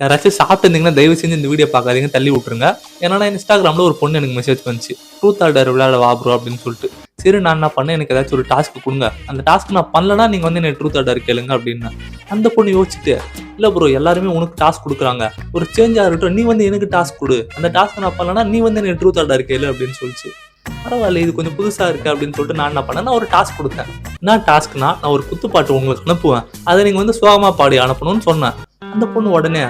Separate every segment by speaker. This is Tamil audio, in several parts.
Speaker 1: யாராச்சும் சாப்பிட்டுருந்தீங்கன்னா தயவு செஞ்சு இந்த வீடியோ பார்க்காதீங்க, தள்ளி விட்டுருங்க. ஏன்னா இன்ஸ்டாகிராமில் ஒரு பொண்ணு எனக்கு மெசேஜ் பண்ணிச்சு, ட்ரூத் ஆர் டேர் விளையாட வா ப்ரோ அப்படின்னு சொல்லிட்டு. சரி நான் என்ன பண்ணேன், எனக்கு ஏதாச்சும் ஒரு டாஸ்க் கொடுங்க, அந்த டாஸ்க் நான் பண்ணலன்னா நீங்கள் வந்து எனக்கு ட்ரூத் ஆர் டேர் கேளுங்க அப்படின்னா. அந்த பொண்ணு யோசிச்சுட்டு, இல்லை ப்ரோ எல்லாருமே உனக்கு டாஸ்க் கொடுக்குறாங்க, ஒரு சேஞ்சாக இருக்கட்டும், நீ வந்து எனக்கு டாஸ்க் கொடு, அந்த டாஸ்க் நான் பண்ணலன்னா நீ வந்து எனக்கு ட்ரூத் ஆர் டேர் கேளு அப்படின்னு சொல்லிச்சு. பரவாயில்ல இது கொஞ்சம் புதுசாக இருக்குது அப்படின்னு சொல்லிட்டு நான் என்ன பண்ணேன், நான் ஒரு டாஸ்க் கொடுத்தேன். என்ன டாஸ்க்னா, நான் ஒரு குத்துப்பாட்டு உங்களுக்கு அனுப்புவேன், அதை நீங்கள் வந்து சோகமாக பாடி அனுப்பணும்னு சொன்னேன். அந்த பொண்ணு உடனே,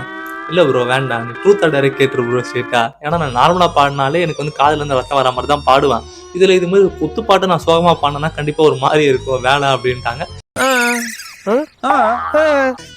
Speaker 1: இல்லை ப்ரோ வேண்டாம், நீ ட்ரூத் ஆர் டேரை கேட்டுரு ப்ரோ ஸ்ட்ரெயிட்டா, ஏன்னா நான் நார்மலாக பாடினாலே எனக்கு வந்து காதுல இருந்து ரத்தம் வர மாதிரி தான் பாடுவேன், இதில் இது மாதிரி குத்துப்பாட்டு நான் சோகமாக பாடினா கண்டிப்பாக ஒரு மாதிரி இருக்கும், வேணாம் அப்படின்ட்டாங்க.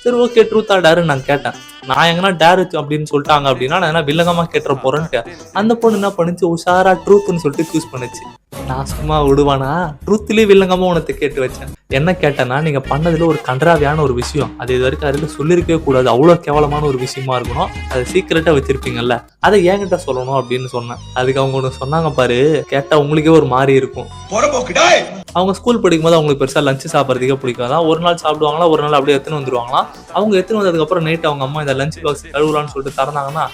Speaker 1: சரி ஓகே ட்ரூத் ஆர் டேர் நான் கேட்டேன். நான் எங்கன்னா டேர் அப்படின்னு சொல்லிட்டாங்க அப்படின்னா நான் என்ன வில்லங்கமா கேட்டுற போறேன்ட்டு அந்த பொண்ணு என்ன பண்ணிச்சு, உஷாரா ட்ரூத்னு சொல்லிட்டு சூஸ் பண்ணுச்சு. நான் சும்மா விடுவானா, ட்ரூத்லயே வில்லங்கமா உனக்கு கேட்டு வச்சேன். என்ன கேட்டேன்னா, நீங்க பண்ணதுல ஒரு கன்றாவியான ஒரு விஷயம், அது இது வரைக்கும் அதுல சொல்லிருக்கவே கூடாது, அவ்வளவு கேவலமான ஒரு விஷயமா இருக்கணும், அதை சீக்கிரட்டா வச்சிருப்பீங்கல்ல, அதை என்கிட்ட சொல்லணும் அப்படின்னு சொன்னேன். அதுக்கு அவங்க ஒண்ணு சொன்னாங்க பாரு, கேட்டா உங்களுக்கே ஒரு மாதிரி இருக்கும். அவங்க ஸ்கூல் படிக்கும் போது அவங்களுக்கு பெருசா லஞ்ச் சாப்பிட்றதுக்கே பிடிக்காதான், ஒரு நாள் சாப்பிடுவாங்களா, ஒரு நாள் அப்படியே எடுத்துன்னு வந்துருவாங்களாம். அவங்க எடுத்துன்னு வந்ததுக்கு அப்புறம் நைட் அவங்க அம்மா இந்த லஞ்ச் பாக்ஸ் கழுவலான்னு சொல்லிட்டு திறந்தாங்கன்னா,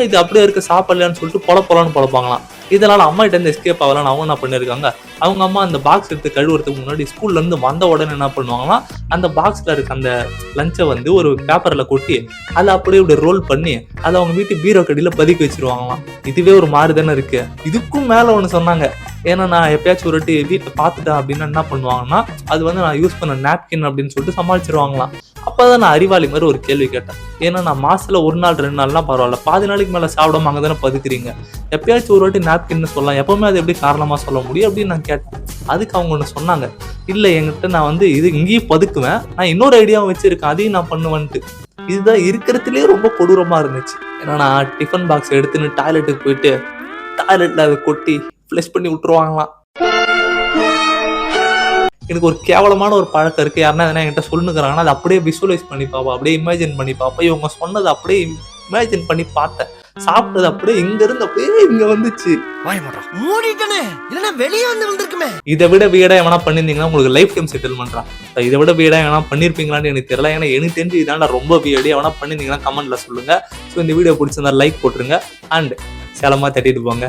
Speaker 1: இது அப்படியே இருக்கு சாப்பிடலான்னு சொல்லிட்டு பொழப்பலான்னு பொழப்பாங்களாம். இதனால அம்மா கிட்ட இருந்து எஸ்கேப் ஆகலான்னு அவங்க என்ன பண்ணிருக்காங்க, அவங்க அம்மா அந்த பாக்ஸ் எடுத்து கழுவுறதுக்கு முன்னாடி ஸ்கூல்ல இருந்து வந்த உடனே என்ன பண்ணுவாங்கன்னா, அந்த பாக்ஸ்ல இருக்க அந்த லஞ்சை வந்து ஒரு பேப்பர்ல கொட்டி அதை அப்படியே இப்படி ரோல் பண்ணி அதை அவங்க வீட்டு பீரோ கடியில பதுக்கி வச்சிருவாங்களாம். இதுவே ஒரு மாதிரி தானே இருக்கு. இதுக்கும் மேல ஒண்ணு சொன்னாங்க, ஏன்னா நான் எப்பயாச்சும் ஒரு வாட்டி வீட்டில் பார்த்துட்டேன் அப்படின்னா என்ன பண்ணுவாங்கன்னா, அது வந்து நான் யூஸ் பண்ண நாப்கின் அப்படின்னு சொல்லிட்டு சமாளிச்சிருவாங்களாம். அப்பதான் நான் அறிவாளி மாதிரி ஒரு கேள்வி கேட்டேன். ஏன்னா நான் மாசத்துல ஒரு நாள் 2 நாள்லாம் பரவாயில்ல, பாதி நாளைக்கு மேல சாப்பிடாம அங்கே தானே பதுக்குறீங்க, எப்பயாச்சும் ஒரு வாட்டி நாப்கின்னு சொல்லலாம், எப்பவுமே அது எப்படி காரணமா சொல்ல முடியும் அப்படின்னு நான் கேட்டேன். அதுக்கு அவங்க ஒன்று சொன்னாங்க, இல்லை என்கிட்ட நான் வந்து இது இங்கேயும் பதுக்குவேன், நான் இன்னொரு ஐடியாவும் வச்சிருக்கேன், அதையும் நான் பண்ணுவேன்ட்டு. இதுதான் இருக்கிறதுலேயே ரொம்ப கொடூரமா இருந்துச்சு. ஏன்னா நான் டிஃபன் பாக்ஸ் எடுத்துன்னு டாய்லெட்டுக்கு போயிட்டு டாய்லெட்ல அதை கொட்டி ஃப்ளஷ் பண்ணி விட்டுருவாங்களாம். எனக்கு ஒரு கேவலமான ஒரு பழக்கம் இருக்கு, யாருன்னா எதனா என்கிட்ட சொல்லுங்கிறாங்கன்னா அதை அப்படியே விசுவலைஸ் பண்ணி பார்ப்போம், அப்படியே இமேஜின் பண்ணி பார்ப்போம். இவங்க சொன்னதை அப்படியே இமேஜின் பண்ணி பார்த்தேன், சாப்பிட்டது அப்படியே இங்க இருந்து அப்படியே இங்க வந்துச்சு. இதை விட வீடா எவனா பண்ணிருந்தீங்கன்னா உங்களுக்கு லைஃப் டைம் செட்டில் பண்றான். இதை விட வீடா எவனா பண்ணிருப்பீங்களான்னு எனக்கு தெரியல, ஏன்னா எனக்கு தெரிஞ்சு இதாண்டா ரொம்ப வீடு. எவனா பண்ணிருந்தீங்கன்னா கமெண்ட்ல சொல்லுங்க. ஸோ இந்த வீடியோ பிடிச்சிருந்தா லைக் போட்டுருங்க, அண்ட் செல்லமா தட்டிட்டு போங்க.